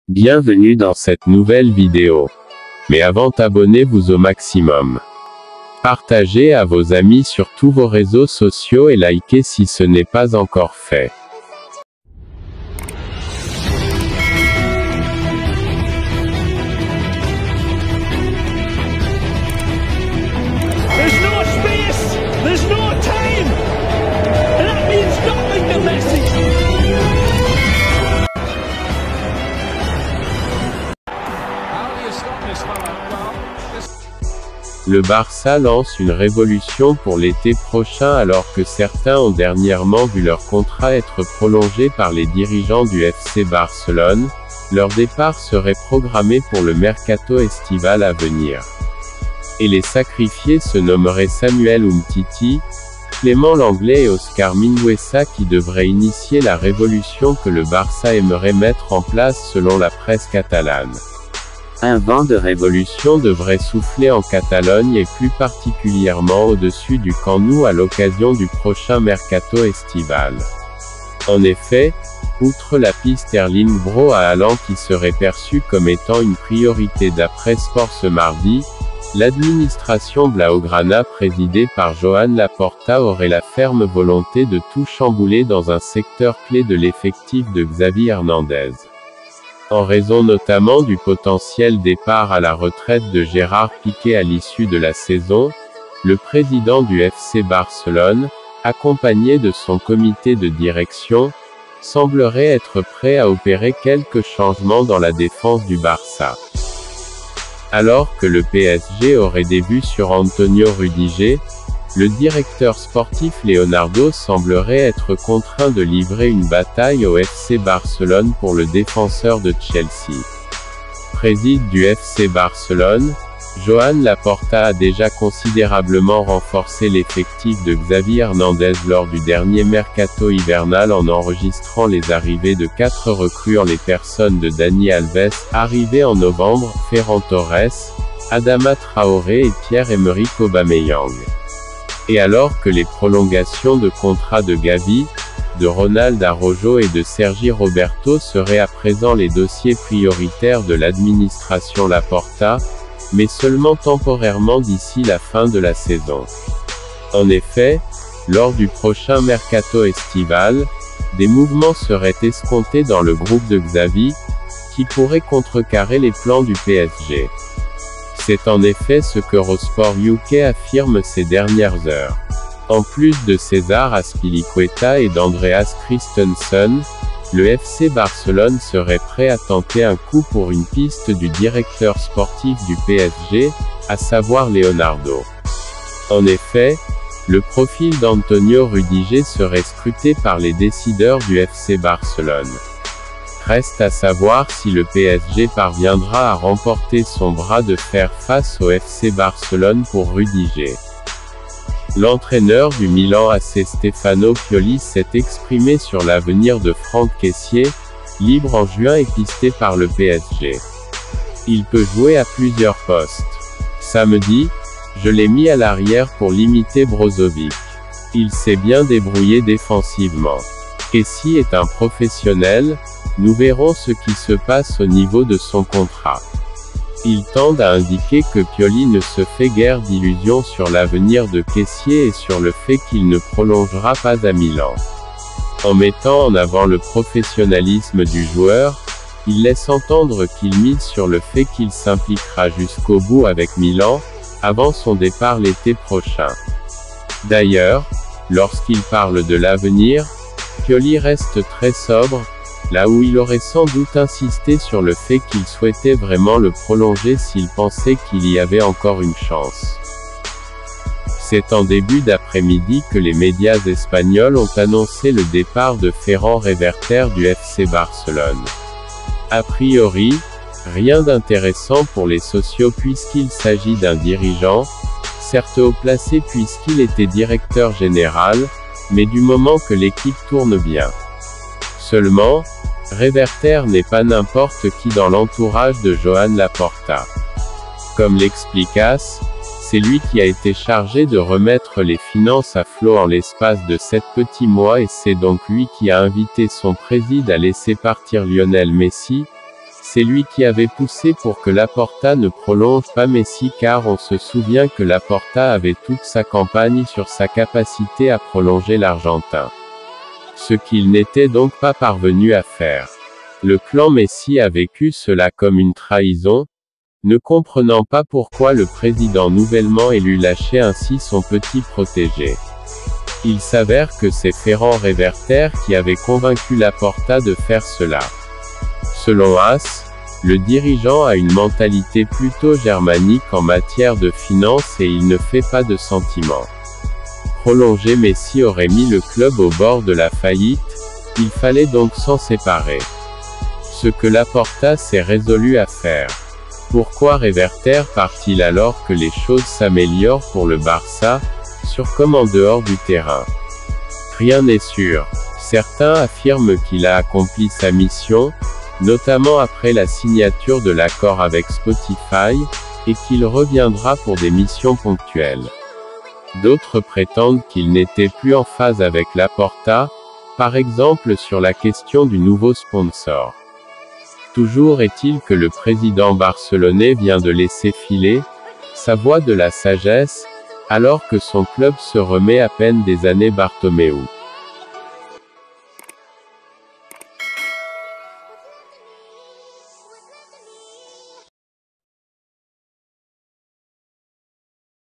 Bienvenue dans cette nouvelle vidéo. Mais avant, abonnez-vous au maximum. Partagez à vos amis sur tous vos réseaux sociaux et likez si ce n'est pas encore fait. There's no space, there's no time, and that means nothing to Messi. How do you stop this fella? Le Barça lance une révolution pour l'été prochain alors que certains ont dernièrement vu leur contrat être prolongé par les dirigeants du FC Barcelone. Leur départ serait programmé pour le mercato estival à venir. Et les sacrifiés se nommeraient Samuel Umtiti, Clément Lenglet et Oscar Mingueza qui devraient initier la révolution que le Barça aimerait mettre en place selon la presse catalane. Un vent de révolution devrait souffler en Catalogne et plus particulièrement au-dessus du Camp Nou à l'occasion du prochain mercato estival. En effet, outre la piste Erling Braut à Haaland qui serait perçue comme étant une priorité d'après Sport ce mardi, l'administration blaugrana présidée par Joan Laporta aurait la ferme volonté de tout chambouler dans un secteur clé de l'effectif de Xavi Hernandez. En raison notamment du potentiel départ à la retraite de Gérard Piqué à l'issue de la saison, le président du FC Barcelone, accompagné de son comité de direction, semblerait être prêt à opérer quelques changements dans la défense du Barça. Alors que le PSG aurait des vues sur Antonio Rudiger, le directeur sportif Leonardo semblerait être contraint de livrer une bataille au FC Barcelone pour le défenseur de Chelsea. Président du FC Barcelone, Joan Laporta a déjà considérablement renforcé l'effectif de Xavi Hernandez lors du dernier mercato hivernal en enregistrant les arrivées de 4 recrues en les personnes de Dani Alves, arrivé en novembre, Ferran Torres, Adama Traoré et Pierre-Emerick Aubameyang. Et alors que les prolongations de contrat de Gavi, de Ronald Araujo et de Sergi Roberto seraient à présent les dossiers prioritaires de l'administration Laporta, mais seulement temporairement d'ici la fin de la saison. En effet, lors du prochain mercato estival, des mouvements seraient escomptés dans le groupe de Xavi, qui pourraient contrecarrer les plans du PSG. C'est en effet ce qu'Eurosport UK affirme ces dernières heures. En plus de César Azpilicueta et d'Andreas Christensen, le FC Barcelone serait prêt à tenter un coup pour une piste du directeur sportif du PSG, à savoir Leonardo. En effet, le profil d'Antonio Rudiger serait scruté par les décideurs du FC Barcelone. Reste à savoir si le PSG parviendra à remporter son bras de fer face au FC Barcelone pour Rudiger. L'entraîneur du Milan AC Stefano Pioli s'est exprimé sur l'avenir de Franck Kessié, libre en juin et pisté par le PSG. Il peut jouer à plusieurs postes. Samedi, je l'ai mis à l'arrière pour limiter Brozovic. Il s'est bien débrouillé défensivement. Kessié est un professionnel, nous verrons ce qui se passe au niveau de son contrat. Il tend à indiquer que Pioli ne se fait guère d'illusions sur l'avenir de Kessié et sur le fait qu'il ne prolongera pas à Milan. En mettant en avant le professionnalisme du joueur, il laisse entendre qu'il mise sur le fait qu'il s'impliquera jusqu'au bout avec Milan, avant son départ l'été prochain. D'ailleurs, lorsqu'il parle de l'avenir, Pioli reste très sobre, là où il aurait sans doute insisté sur le fait qu'il souhaitait vraiment le prolonger s'il pensait qu'il y avait encore une chance. C'est en début d'après-midi que les médias espagnols ont annoncé le départ de Ferran Reverter du FC Barcelone. A priori, rien d'intéressant pour les sociaux puisqu'il s'agit d'un dirigeant, certes haut placé puisqu'il était directeur général, mais du moment que l'équipe tourne bien. Seulement, Reverter n'est pas n'importe qui dans l'entourage de Joan Laporta. Comme l'explique AS, c'est lui qui a été chargé de remettre les finances à flot en l'espace de 7 petits mois et c'est donc lui qui a invité son président à laisser partir Lionel Messi, C'est lui qui avait poussé pour que Laporta ne prolonge pas Messi car on se souvient que Laporta avait toute sa campagne sur sa capacité à prolonger l'Argentin. Ce qu'il n'était donc pas parvenu à faire. Le clan Messi a vécu cela comme une trahison, ne comprenant pas pourquoi le président nouvellement élu lâchait ainsi son petit protégé. Il s'avère que c'est Ferran Reverter qui avait convaincu Laporta de faire cela. Selon AS, le dirigeant a une mentalité plutôt germanique en matière de finances et il ne fait pas de sentiments. Prolonger Messi aurait mis le club au bord de la faillite, il fallait donc s'en séparer. Ce que Laporta s'est résolu à faire. Pourquoi Reverter part-il alors que les choses s'améliorent pour le Barça, sur comme en dehors du terrain? Rien n'est sûr. Certains affirment qu'il a accompli sa mission, notamment après la signature de l'accord avec Spotify, et qu'il reviendra pour des missions ponctuelles. D'autres prétendent qu'il n'était plus en phase avec Laporta, par exemple sur la question du nouveau sponsor. Toujours est-il que le président barcelonais vient de laisser filer sa voix de la sagesse, alors que son club se remet à peine des années Bartomeu.